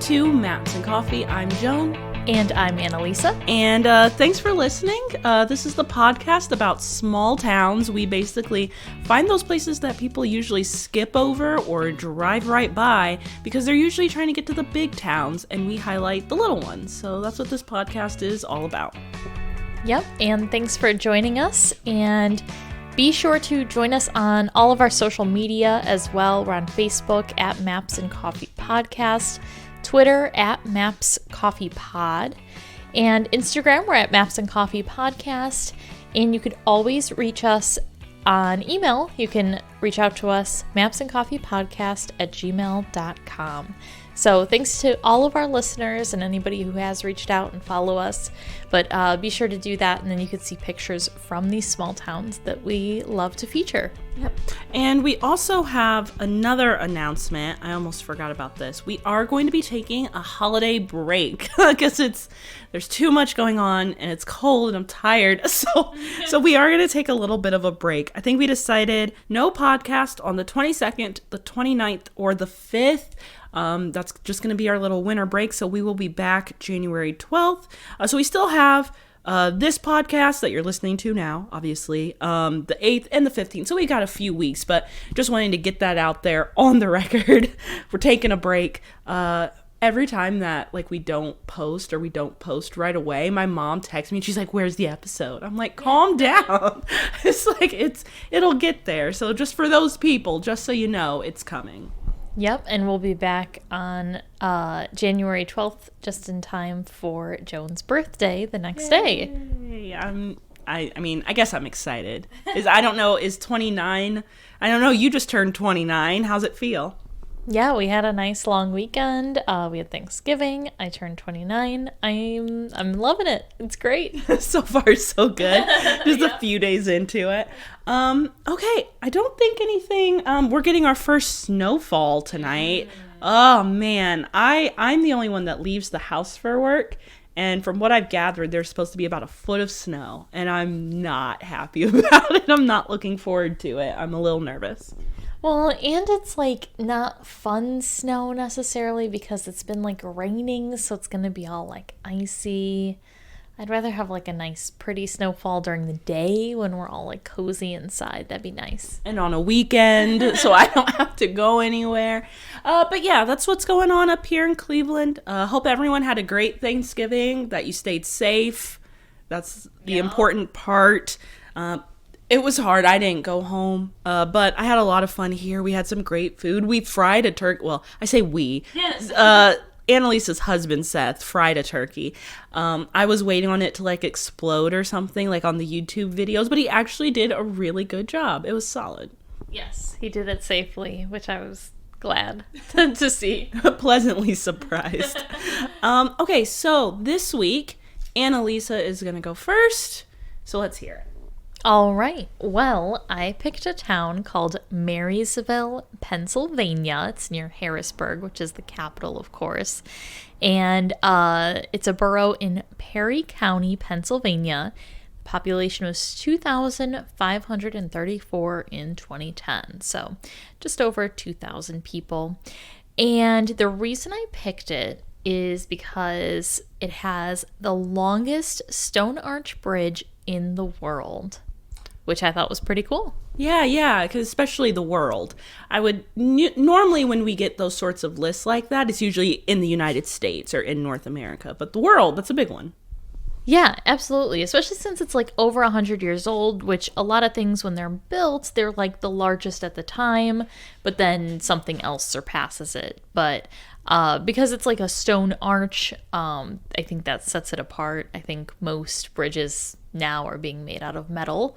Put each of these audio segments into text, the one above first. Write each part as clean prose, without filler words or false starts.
to Maps and Coffee. I'm Joan. And I'm Annalisa. And thanks for listening. This is the podcast about small towns. We basically find those places that people usually skip over or drive right by because they're usually trying to get to the big towns, and we highlight the little ones. So that's what this podcast is all about. Yep, and thanks for joining us. And be sure to join us on all of our social media as well. We're on Facebook at Maps and Coffee Podcast, Twitter at Maps Coffee Pod, and Instagram we're at Maps and Coffee Podcast. And you could always reach us on email. You can reach out to us, mapsandcoffeepodcast@gmail.com. So thanks to all of our listeners and anybody who has reached out and follow us. But be sure to do that, and then you can see pictures from these small towns that we love to feature. Yep. And we also have another announcement. I almost forgot about this. We are going to be taking a holiday break because there's too much going on and it's cold and I'm tired. So we are going to take a little bit of a break. I think we decided no podcast on the 22nd, the 29th, or the 5th. That's just going to be our little winter break. So we will be back January 12th. So we still have this podcast that you're listening to now, obviously, the 8th and the 15th. So we got a few weeks, but just wanting to get that out there on the record. We're taking a break. Every time that we don't post right away, my mom texts me and she's like, "Where's the episode?" I'm like, "Calm down." It'll get there. So just for those people, just so you know, it's coming. Yep, and we'll be back on January 12th, just in time for Joan's birthday the next day. I guess I'm excited. I don't know, is 29? I don't know, you just turned 29. How's it feel? Yeah, we had a nice long weekend. We had Thanksgiving. I turned 29. I'm loving it. It's great. So far, so good. Just a few days into it. Okay, I don't think anything. We're getting our first snowfall tonight. Oh man, I'm the only one that leaves the house for work. And from what I've gathered, there's supposed to be about a foot of snow. And I'm not happy about it. I'm not looking forward to it. I'm a little nervous. Well, and it's not fun snow necessarily because it's been raining, so it's going to be all icy. I'd rather have a nice pretty snowfall during the day when we're all cozy inside. That'd be nice. And on a weekend, so I don't have to go anywhere. But yeah, that's what's going on up here in Cleveland. Hope everyone had a great Thanksgiving, that you stayed safe. That's the important part. It was hard. I didn't go home, but I had a lot of fun here. We had some great food. We fried a turkey. Well, I say we. Yes. Annalisa's husband, Seth, fried a turkey. I was waiting on it to explode or something on the YouTube videos, but he actually did a really good job. It was solid. Yes, he did it safely, which I was glad to see. Pleasantly surprised. Okay, so this week, Annalisa is going to go first, so let's hear it. All right. Well, I picked a town called Marysville, Pennsylvania. It's near Harrisburg, which is the capital, of course. And it's a borough in Perry County, Pennsylvania. The population was 2,534 in 2010. So just over 2,000 people. And the reason I picked it is because it has the longest stone arch bridge in the world, which I thought was pretty cool. Yeah, because especially the world. I would normally when we get those sorts of lists like that, it's usually in the United States or in North America. But the world, that's a big one. Yeah, absolutely. Especially since it's over 100 years old, which a lot of things when they're built, they're the largest at the time, but then something else surpasses it. But because it's a stone arch, I think that sets it apart. I think most bridges now are being made out of metal.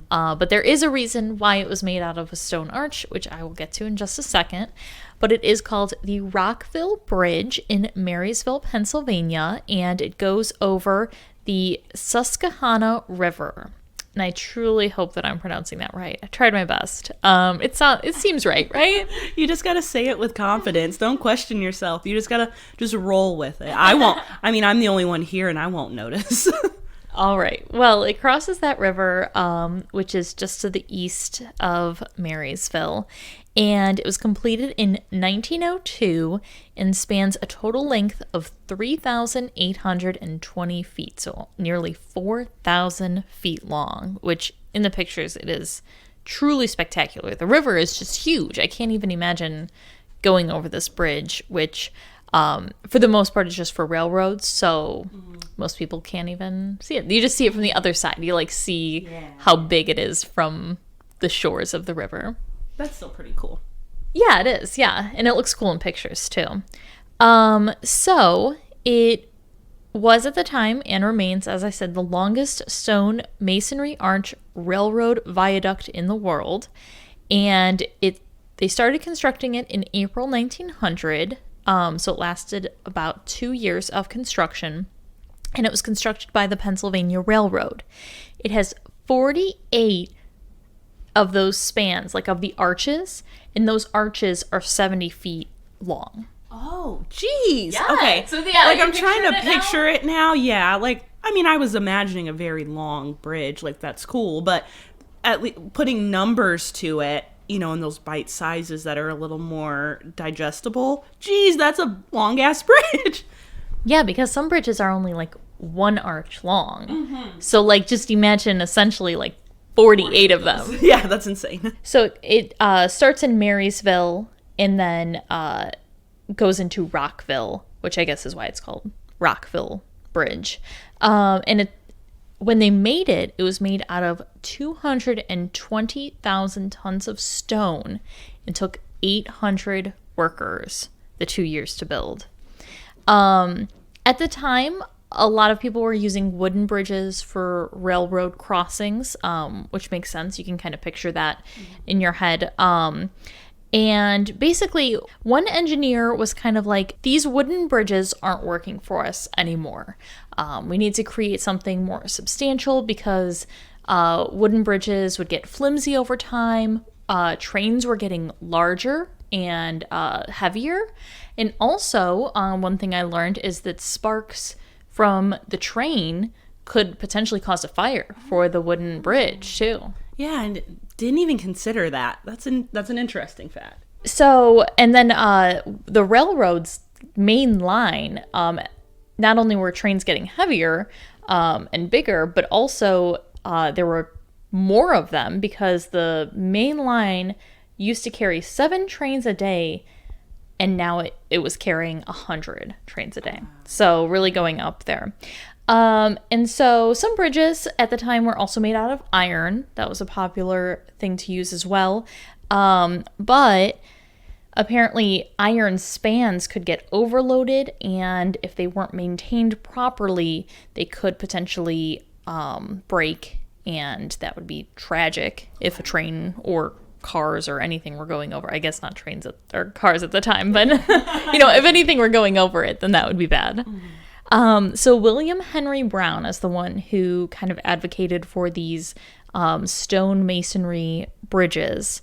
But there is a reason why it was made out of a stone arch, which I will get to in just a second. But it is called the Rockville Bridge in Marysville, Pennsylvania, and it goes over the Susquehanna River. And I truly hope that I'm pronouncing that right. I tried my best. It seems right? You just got to say it with confidence. Don't question yourself. You just got to roll with it. I'm the only one here and I won't notice. All right. Well, it crosses that river, which is just to the east of Marysville. And it was completed in 1902 and spans a total length of 3,820 feet, so nearly 4,000 feet long, which in the pictures it is truly spectacular. The river is just huge. I can't even imagine going over this bridge, which for the most part is just for railroads, so most people can't even see it. You just see it from the other side. You like see how big it is from the shores of the river. That's still pretty cool. Yeah, it is. Yeah. And it looks cool in pictures too. So it was at the time and remains, as I said, the longest stone masonry arch railroad viaduct in the world. And they started constructing it in April 1900. So it lasted about 2 years of construction. And it was constructed by the Pennsylvania Railroad. It has 48 of those spans, like of the arches, and those arches are 70 feet long. Oh, geez. Yeah. Okay. So yeah, like I'm trying to picture it now. Yeah. Like, I mean, I was imagining a very long bridge. Like, that's cool. But at least putting numbers to it, you know, in those bite sizes that are a little more digestible. Geez, that's a long ass bridge. Yeah, because some bridges are only like one arch long. Mm-hmm. So like, just imagine essentially like 48 of them. Yeah, that's insane. So it starts in Marysville and then goes into Rockville, which I guess is why it's called Rockville Bridge. And when they made it, it was made out of 220,000 tons of stone and took 800 workers the 2 years to build. At the time, a lot of people were using wooden bridges for railroad crossings, which makes sense. You can kind of picture that in your head. And basically, one engineer was kind of like, these wooden bridges aren't working for us anymore. We need to create something more substantial because wooden bridges would get flimsy over time. Trains were getting larger and heavier. And also, one thing I learned is that sparks from the train could potentially cause a fire for the wooden bridge too. Yeah, and didn't even consider that. That's an interesting fact. So, and then the railroad's main line, not only were trains getting heavier and bigger, but also there were more of them because the main line used to carry 7 trains a day, and now it was carrying 100 trains a day. So really going up there. And so some bridges at the time were also made out of iron. That was a popular thing to use as well. But apparently iron spans could get overloaded, and if they weren't maintained properly, they could potentially break, and that would be tragic if a train or cars or anything were going over. I guess not trains or cars at the time, but you know, if anything were going over it, then that would be bad. So William Henry Brown is the one who kind of advocated for these stone masonry bridges,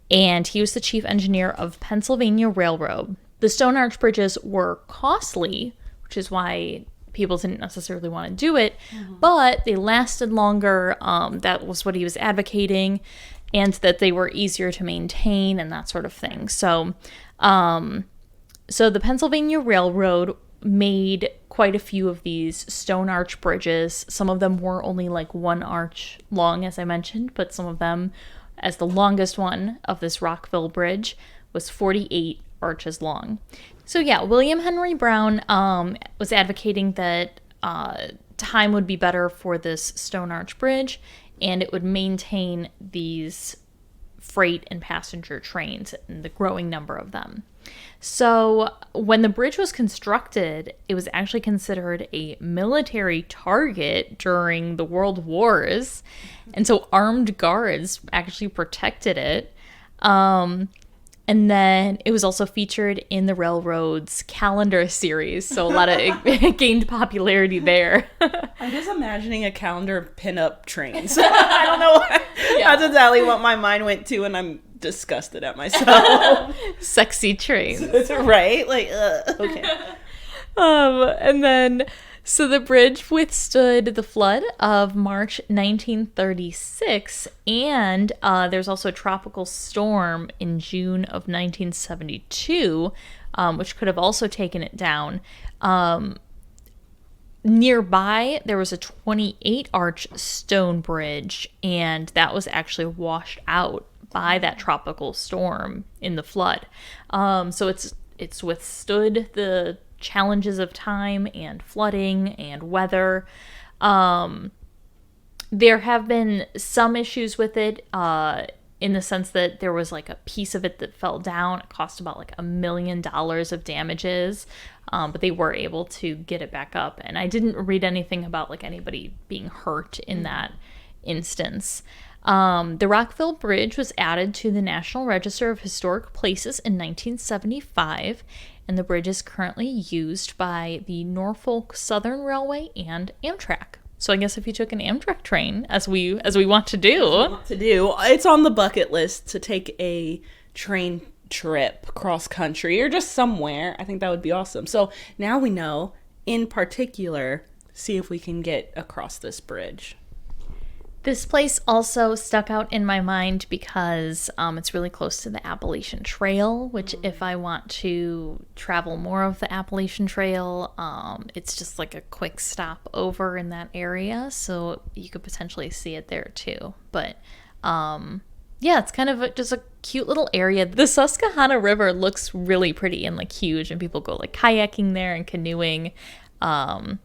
and he was the chief engineer of Pennsylvania Railroad. The stone arch bridges were costly, which is why people didn't necessarily want to do it, but they lasted longer. That was what he was advocating, and that they were easier to maintain and that sort of thing. So, so the Pennsylvania Railroad made quite a few of these stone arch bridges. Some of them were only like 1 arch long, as I mentioned, but some of them, as the longest one of this Rockville Bridge, was 48 arches long. So yeah, William Henry Brown was advocating that time would be better for this stone arch bridge, and it would maintain these freight and passenger trains and the growing number of them. So when the bridge was constructed, it was actually considered a military target during the World Wars. And so armed guards actually protected it. And then it was also featured in the railroad's calendar series. So a lot of it gained popularity there. I'm just imagining a calendar of pinup trains. I don't know why. Yeah. That's exactly what my mind went to, and I'm disgusted at myself. Sexy trains. Right? Like, okay. And then, So the bridge withstood the flood of March 1936, and there's also a tropical storm in June of 1972, which could have also taken it down. Nearby, there was a 28-arch stone bridge, and that was actually washed out by that tropical storm in the flood. So it's withstood the challenges of time and flooding and weather. There have been some issues with it in the sense that there was like a piece of it that fell down. It cost about like $1 million of damages, but they were able to get it back up. And I didn't read anything about like anybody being hurt in that instance. The Rockville Bridge was added to the National Register of Historic Places in 1975, and the bridge is currently used by the Norfolk Southern Railway and Amtrak. So I guess if you took an Amtrak train, as we want to do, it's on the bucket list to take a train trip cross country or just somewhere. I think that would be awesome. So now we know, in particular, see if we can get across this bridge. This place also stuck out in my mind because it's really close to the Appalachian Trail, which if I want to travel more of the Appalachian Trail, it's just like a quick stop over in that area. So you could potentially see it there too. But yeah, it's kind of just a cute little area. The Susquehanna River looks really pretty and like huge, and people go like kayaking there and canoeing. And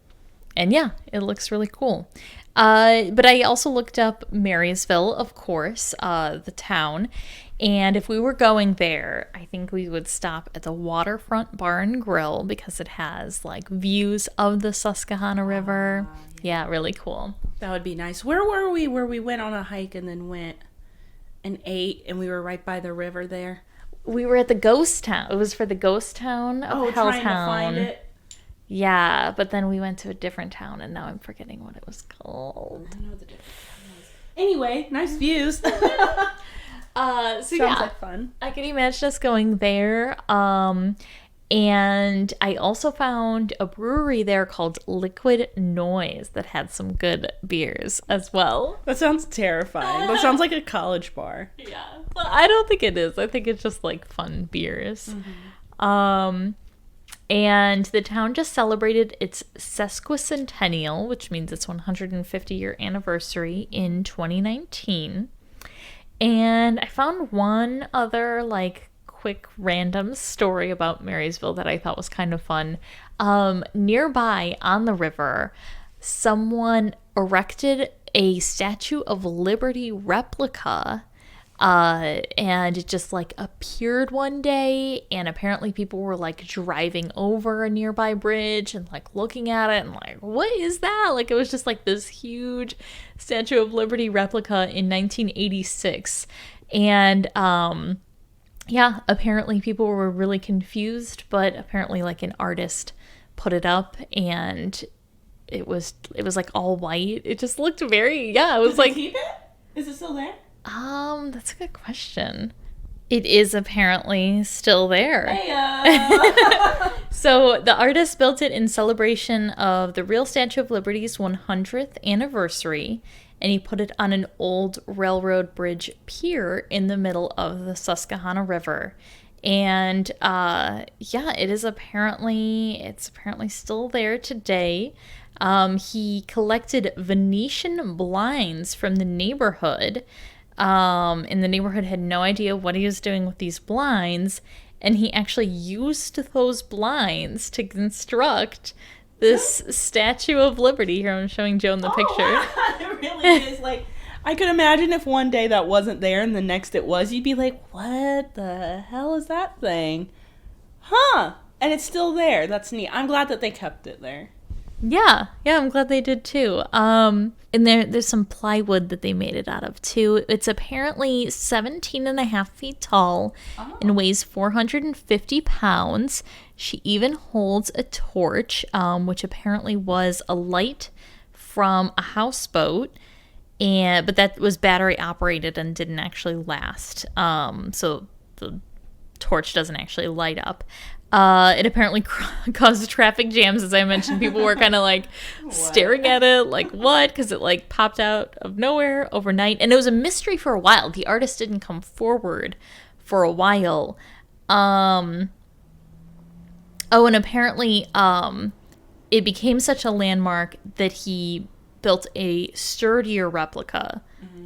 yeah, it looks really cool. But I also looked up Marysville, of course, the town. And if we were going there, I think we would stop at the Waterfront Bar and Grill because it has like views of the Susquehanna River. Yeah, really cool. That would be nice. Where were we? Where we went on a hike and then went and ate, and we were right by the river there. We were at the ghost town. It was for the ghost town of Helltown. Trying to find it. Yeah, but then we went to a different town, and now I'm forgetting what it was called. I know the different town was. Anyway, nice views. So Sounds like fun. I can imagine us going there. And I also found a brewery there called Liquid Noise that had some good beers as well. That sounds terrifying. That sounds like a college bar. Yeah. Well, I don't think it is. I think it's just like fun beers. Mm-hmm. And the town just celebrated its sesquicentennial, which means its 150-year anniversary in 2019. And I found one other, like, quick random story about Marysville that I thought was kind of fun. Nearby on the river, someone erected a Statue of Liberty replica. And it just like appeared one day, and apparently people were like driving over a nearby bridge and like looking at it and like, what is that? Like it was just like this huge Statue of Liberty replica in 1986. And yeah, apparently people were really confused, but apparently like an artist put it up, and it was like all white. It just looked very, yeah, it was like, keep it? Is it still there? That's a good question. It is apparently still there. Hey, So the artist built it in celebration of the real Statue of Liberty's 100th anniversary, and he put it on an old railroad bridge pier in the middle of the Susquehanna River. And yeah, it's apparently still there today. He collected Venetian blinds from the neighborhood. And the neighborhood had no idea what he was doing with these blinds, and he actually used those blinds to construct this Statue of Liberty. Here, I'm showing Joan the picture. Wow. It really is. Like, I could imagine if one day that wasn't there and the next it was, you'd be like, what the hell is that thing? Huh. And it's still there. That's neat. I'm glad that they kept it there. Yeah, I'm glad they did too. And there's some plywood that they made it out of too. It's apparently 17 and a half feet tall and weighs 450 pounds. She even holds a torch, which apparently was a light from a houseboat, but that was battery operated and didn't actually last. So the torch doesn't actually light up. It apparently caused traffic jams, as I mentioned. People were kind of like staring at it, like, what? Because it like popped out of nowhere overnight. And it was a mystery for a while. The artist didn't come forward for a while. Oh, and apparently it became such a landmark that he built a sturdier replica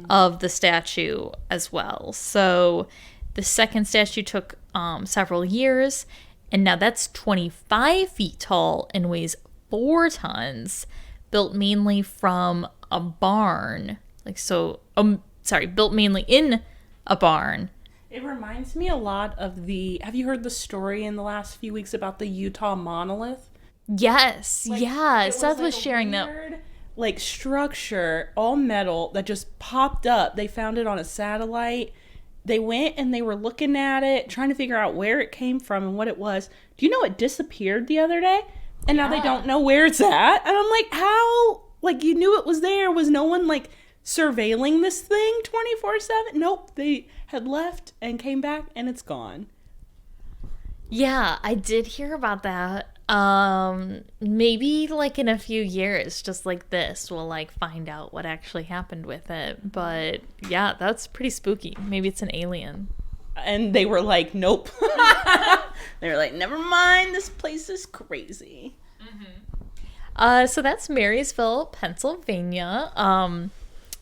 of the statue as well. So the second statue took several years. And now that's 25 feet tall and weighs 4 tons, built mainly from a barn. Built mainly in a barn. It reminds me a lot of have you heard the story in the last few weeks about the Utah monolith? Yes, yeah. Seth was sharing that. Like structure, all metal, that just popped up. They found it on a satellite. They went and they were looking at it, trying to figure out where it came from and what it was. Do you know it disappeared the other day? And now they don't know where it's at. And I'm like, how? Like, you knew it was there. Was no one, like, surveilling this thing 24/7? Nope. They had left and came back and it's gone. Yeah, I did hear about that. Maybe like in a few years, just like this, we'll like find out what actually happened with it. But yeah, that's pretty spooky. Maybe it's an alien. And they were like, nope. They were like, never mind, this place is crazy. So that's Marysville, Pennsylvania.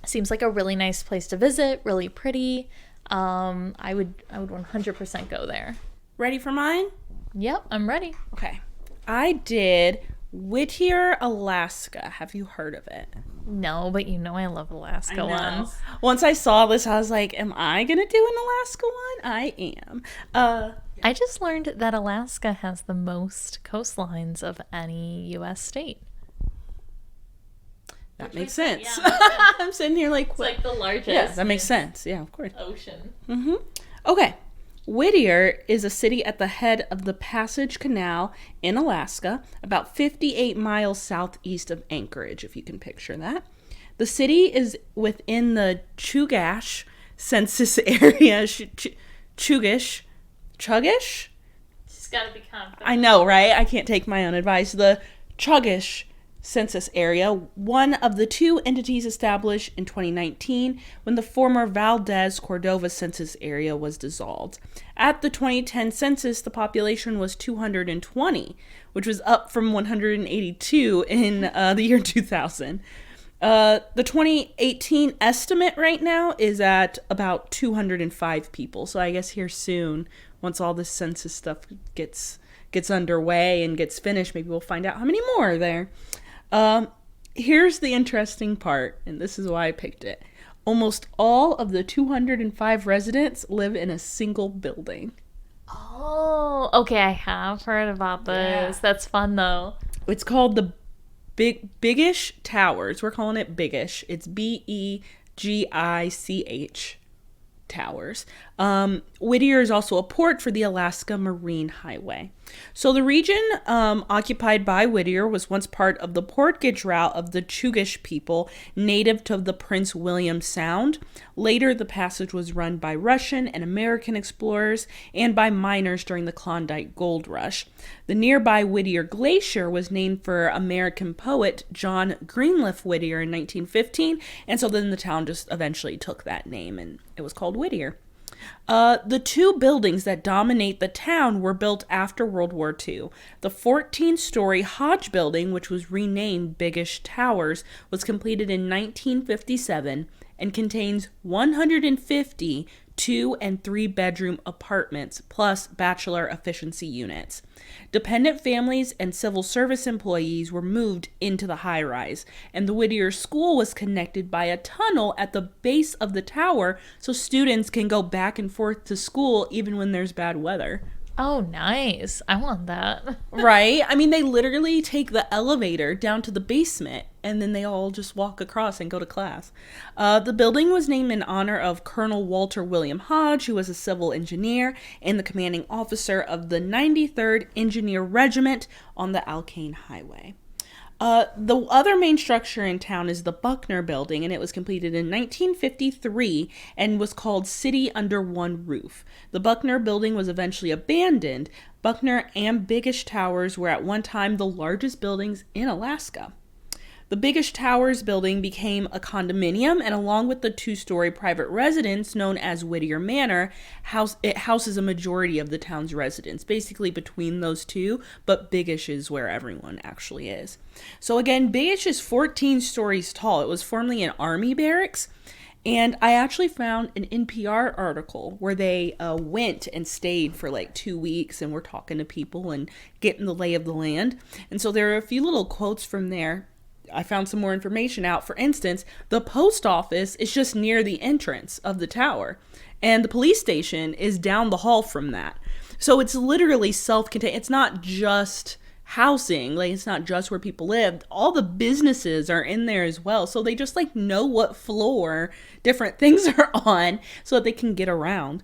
Seems like a really nice place to visit, really pretty. I would 100% go there. Ready for mine? Yep, I'm ready. Okay. I did Whittier, Alaska. Have you heard of it? No, but you know I love Alaska ones. Once I saw this, I was like, am I going to do an Alaska one? I am. I just learned that Alaska has the most coastlines of any U.S. state. That makes sense. I'm sitting here like... It's like the largest. Yeah, that makes sense. Yeah, of course. Ocean. Mm-hmm. Okay. Whittier is a city at the head of the Passage Canal in Alaska, about 58 miles southeast of Anchorage, if you can picture that. The city is within the Chugach census area. Chugach? She's got to be confident. I know, right? I can't take my own advice. The Chugach census area, one of the 2 entities established in 2019 when the former Valdez Cordova census area was dissolved. At the 2010 census, the population was 220, which was up from 182 in the year 2000. The 2018 estimate right now is at about 205 people. So I guess here soon, once all this census stuff gets underway and gets finished, maybe we'll find out how many more are there. Here's the interesting part, and this is why I picked it. Almost all of the 205 residents live in a single building. Oh, okay, I have heard about this. Yeah. That's fun, though. It's called the Biggish Towers. We're calling it Biggish. It's Begich Towers. Whittier is also a port for the Alaska Marine Highway. So the region occupied by Whittier was once part of the portage route of the Chugach people native to the Prince William Sound. Later, the passage was run by Russian and American explorers and by miners during the Klondike Gold Rush. The nearby Whittier Glacier was named for American poet John Greenleaf Whittier in 1915, and so then the town just eventually took that name, and it was called Whittier. The 2 buildings that dominate the town were built after World War II. The 14-story Hodge building, which was renamed Biggish Towers, was completed in 1957 and contains 150 2- and 3-bedroom apartments plus bachelor efficiency units. Dependent families and civil service employees were moved into the high-rise, and the Whittier School was connected by a tunnel at the base of the tower so students can go back and forth to school even when there's bad weather. Oh, nice. I want that. Right? I mean, they literally take the elevator down to the basement, and then they all just walk across and go to class. The building was named in honor of Colonel Walter William Hodge, who was a civil engineer and the commanding officer of the 93rd Engineer Regiment on the Alkane Highway. The other main structure in town is the Buckner Building, and it was completed in 1953 and was called City Under One Roof. The Buckner Building was eventually abandoned. Buckner and Biggish Towers were at one time the largest buildings in Alaska. The Biggish Towers building became a condominium, and along with the two-story private residence known as Whittier Manor, it houses a majority of the town's residents, basically between those two, but Biggish is where everyone actually is. So again, Biggish is 14 stories tall. It was formerly an army barracks, and I actually found an NPR article where they went and stayed for like 2 weeks and were talking to people and getting the lay of the land. And so there are a few little quotes from there. I found some more information out. For instance, the post office is just near the entrance of the tower, and the police station is down the hall from that. So it's literally self-contained. It's not just housing, like it's not just where people live. All the businesses are in there as well. So they just like know what floor different things are on so that they can get around.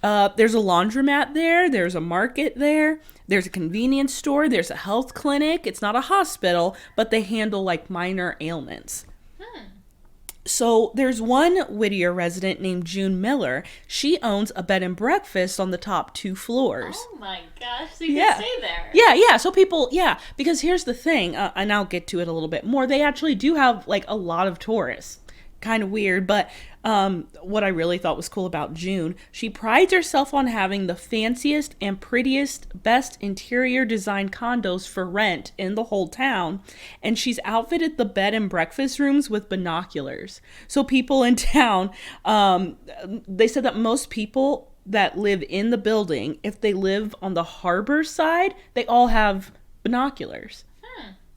There's a laundromat there. There's a market there. There's a convenience store. There's a health clinic. It's not a hospital, but they handle like minor ailments. So there's one Whittier resident named June Miller. She owns a bed and breakfast on the top 2 floors. Oh my gosh, so you can stay there. Yeah. So people, because here's the thing, and I'll get to it a little bit more. They actually do have like a lot of tourists. Kind of weird, but what I really thought was cool about June, she prides herself on having the fanciest and prettiest, best interior design condos for rent in the whole town, and she's outfitted the bed and breakfast rooms with binoculars. So people in town, they said that most people that live in the building, if they live on the harbor side, they all have binoculars.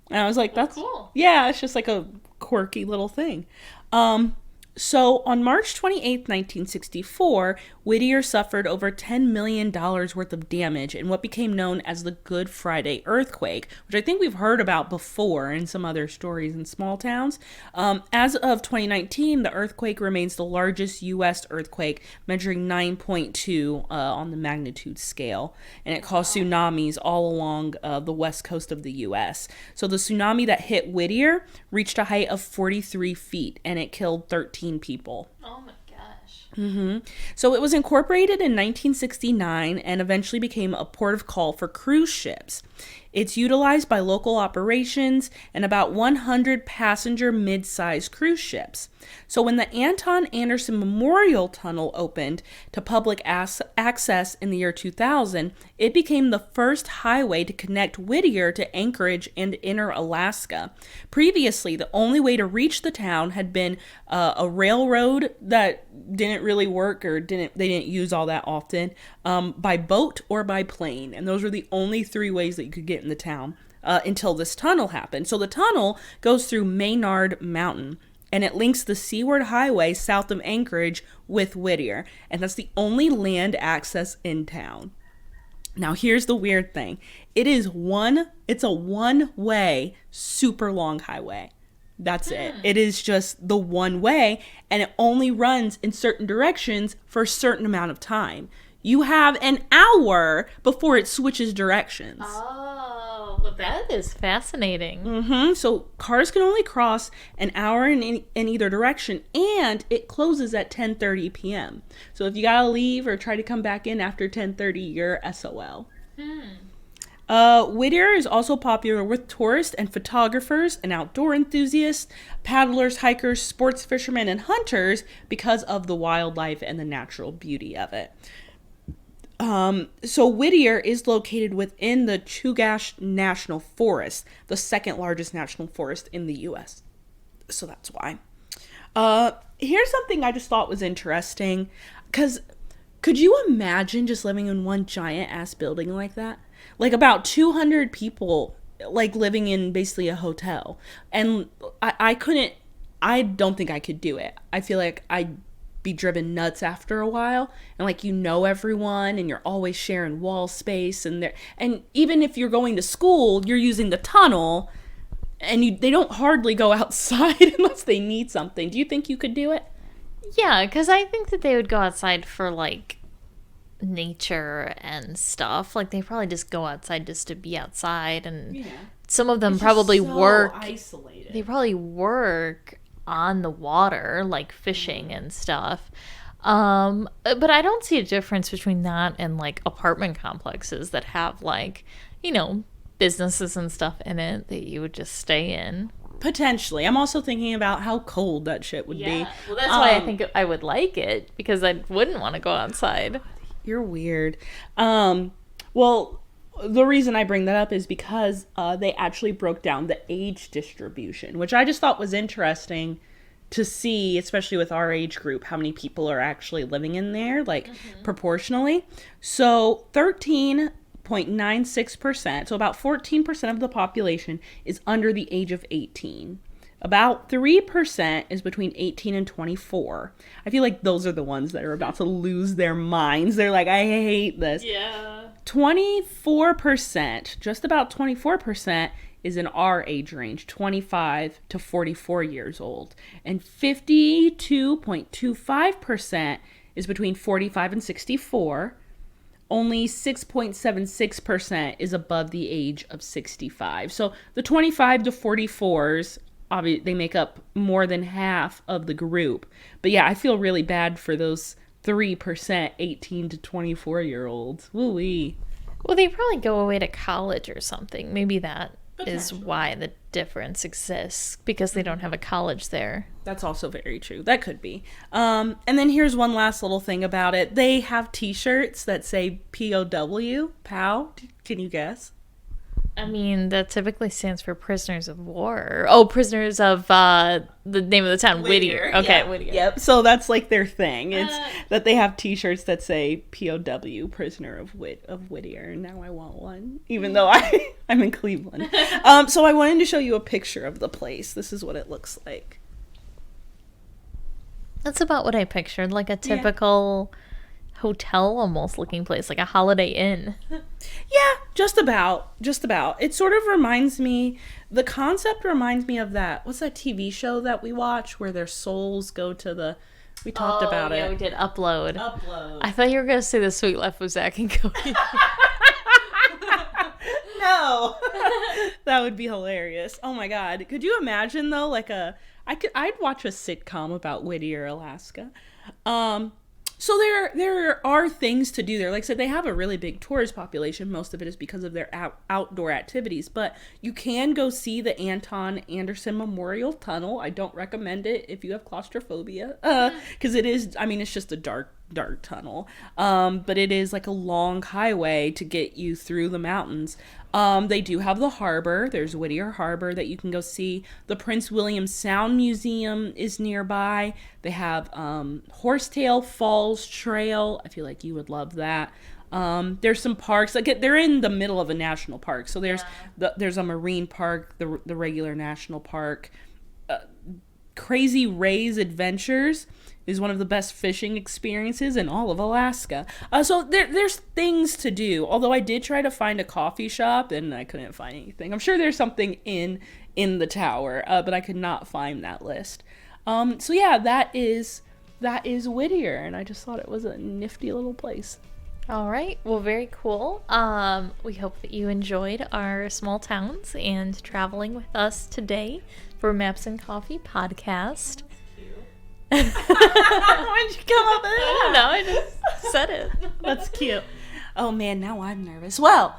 And I was like, that's cool. Yeah, it's just like a quirky little thing. So on March 28th, 1964, Whittier suffered over $10 million worth of damage in what became known as the Good Friday earthquake, which I think we've heard about before in some other stories in small towns. As of 2019, the earthquake remains the largest U.S. earthquake, measuring 9.2 on the magnitude scale, and it caused tsunamis all along the west coast of the U.S. So the tsunami that hit Whittier reached a height of 43 feet, and it killed 13 people. Oh my gosh. So it was incorporated in 1969 and eventually became a port of call for cruise ships. It's utilized by local operations and about 100 passenger mid-sized cruise ships. So when the Anton Anderson Memorial Tunnel opened to public access in the year 2000, it became the first highway to connect Whittier to Anchorage and inner Alaska. Previously, the only way to reach the town had been a railroad that didn't really work or they didn't use all that often, by boat or by plane. And those were the only 3 ways that you could get in the town until this tunnel happened. So the tunnel goes through Maynard Mountain, and it links the Seaward Highway south of Anchorage with Whittier, and that's the only land access in town. Now here's the weird thing. It's a one-way, super long highway. That's it. It is just the one way, and it only runs in certain directions for a certain amount of time. You have an hour before it switches directions. Oh, well, that is fascinating. So cars can only cross an hour in either direction, and it closes at 10:30 p.m. So if you gotta leave or try to come back in after 10:30, you're SOL. Whittier is also popular with tourists and photographers and outdoor enthusiasts, paddlers, hikers, sports fishermen, and hunters because of the wildlife and the natural beauty of it. So Whittier is located within the Chugach National Forest, the second largest national forest in the U.S. So that's why. Here's something I just thought was interesting, because could you imagine just living in one giant ass building like that? Like about 200 people, like living in basically a hotel. And I don't think I could do it. I feel like I'd be driven nuts after a while, and like everyone, and you're always sharing wall space, and even if you're going to school, you're using the tunnel, and they don't hardly go outside unless they need something. Do you think you could do it? Yeah, because I think that they would go outside for like nature and stuff. Like they probably just go outside just to be outside and some of them It's probably just so work. isolated. They probably work on the water, like fishing and stuff. But I don't see a difference between that and like apartment complexes that have like, businesses and stuff in it that you would just stay in. Potentially. I'm also thinking about how cold that shit would be. Well, that's why I think I would like it, because I wouldn't want to go outside. You're weird. Well, the reason I bring that up is because they actually broke down the age distribution, which I just thought was interesting to see, especially with our age group, how many people are actually living in there, like proportionally. So 13.96%, so about 14% of the population is under the age of 18. About 3% is between 18 and 24. I feel like those are the ones that are about to lose their minds. They're like, I hate this. Yeah. 24%, just about 24%, is in our age range, 25 to 44 years old. And 52.25% is between 45 and 64. Only 6.76% is above the age of 65. So the 25 to 44s, obviously, they make up more than half of the group. But yeah, I feel really bad for those 3% 18 to 24-year-olds. Woo-wee. Well, they probably go away to college or something. Maybe that is why the difference exists, because they don't have a college there. That's also very true. That could be. And then here's one last little thing about it. They have t-shirts that say POW. POW? Can you guess? I mean, that typically stands for prisoners of war. Oh, prisoners of the name of the town, Whittier. Okay, yeah. Whittier. Yep. So that's like their thing. It's that they have t-shirts that say POW, prisoner of Whittier. And now I want one, even though I'm in Cleveland. So I wanted to show you a picture of the place. This is what it looks like. That's about what I pictured, like a typical hotel almost looking place, like a Holiday Inn. Yeah, just about. It sort of reminds me, the concept reminds me of that, what's that TV show that we watch where their souls go to we talked about it. Yeah, we did Upload. I thought you were going to say The Sweet Life of Zach and Cody. No. That would be hilarious. Oh my God. Could you imagine though, like I'd watch a sitcom about Whittier, Alaska. So there are things to do there. Like I said, they have a really big tourist population. Most of it is because of their outdoor activities. But you can go see the Anton Anderson Memorial Tunnel. I don't recommend it if you have claustrophobia. Because it is, I mean, it's just a dark tunnel. But it is like a long highway to get you through the mountains. They do have the harbor. There's Whittier Harbor that you can go see. The Prince William Sound Museum is nearby. They have Horsetail Falls Trail. I feel like you would love that. There's some parks. Like they're in the middle of a national park. So there's a marine park, the regular national park. Crazy Ray's Adventures is one of the best fishing experiences in all of Alaska. So there's things to do. Although I did try to find a coffee shop and I couldn't find anything. I'm sure there's something in the tower, but I could not find that list. So yeah, that is Whittier, and I just thought it was a nifty little place. All right. Well, very cool. We hope that you enjoyed our small towns and traveling with us today for Maps and Coffee podcast. Why'd you come up with that? I don't know. I just said it. That's cute. Oh man, now I'm nervous. Well,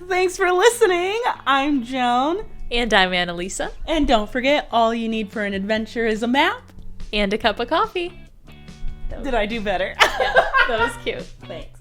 thanks for listening. I'm Joan. And I'm Annalisa. And don't forget, all you need for an adventure is a map. And a cup of coffee. Did I do better? Yeah, that was cute. Thanks.